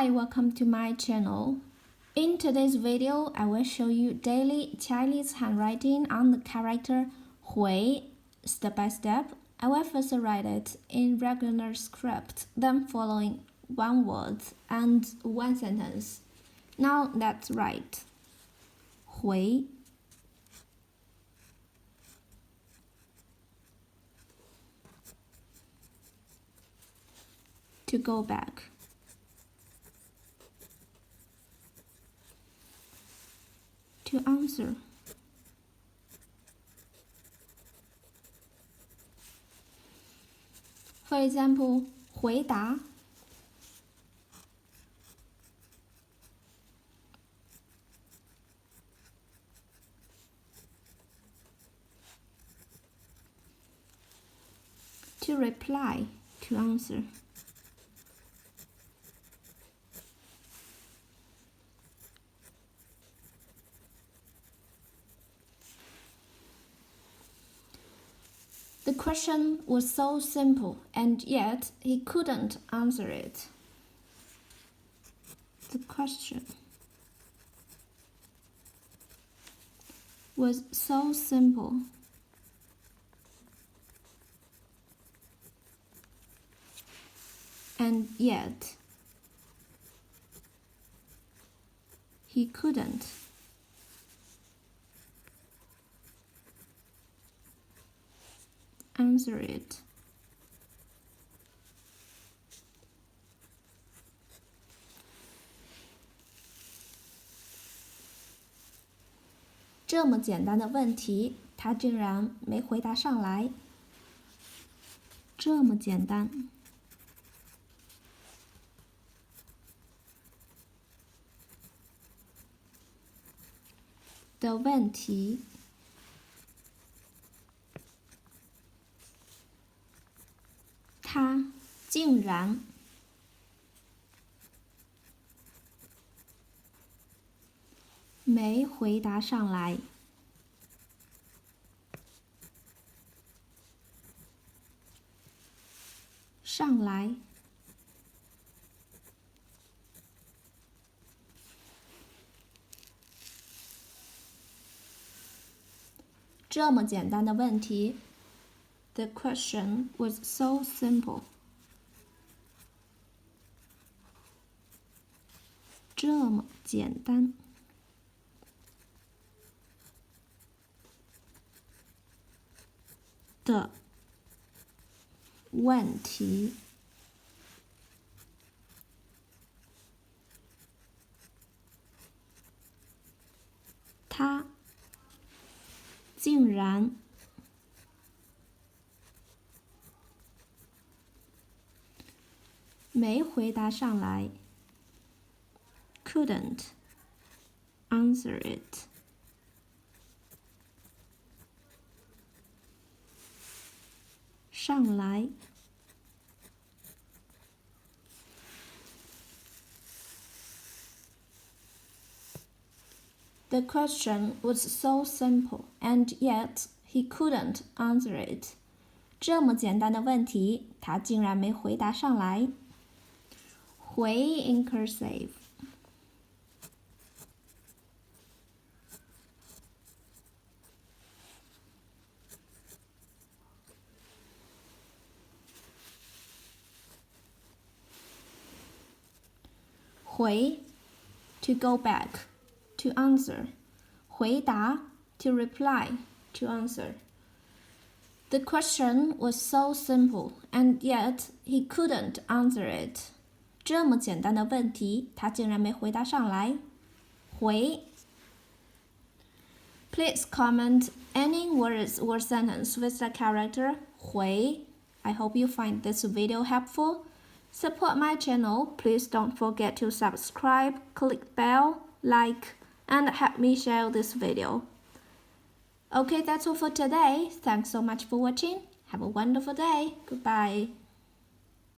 Hi, welcome to my channel. In today's video, I will show you daily Chinese handwriting on the character 回 step by step. I will first write it in regular script, then following one word and one sentence. Now let's write 回 to go back. To answer. For example, 回答 to reply, to answer. The question was so simple, and yet he couldn't answer it. The question was so simple, and yet he couldn't answer it.这么简单的问题，他竟然没回答上来。这么简单的问题，他竟然没回答上来。上来这么简单的问题 The question was so simple. 这么简单的问题，他竟然没回答上来。Couldn't answer it. 上来The question was so simple, and yet he couldn't answer it. 这么简单的问题，他竟然没回答上来。回 in cursive. 回 to go back, to answer. 回答 to reply, to answer. The question was so simple, and yet he couldn't answer it. 这么简单的问题，他竟然没回答上来。回 Please comment any words or sentence with the character 回. I hope you find this video helpful. Support my channel. Please don't forget to subscribe, click bell, like, and help me share this video. Okay, that's all for today. Thanks so much for watching. Have a wonderful day. Goodbye.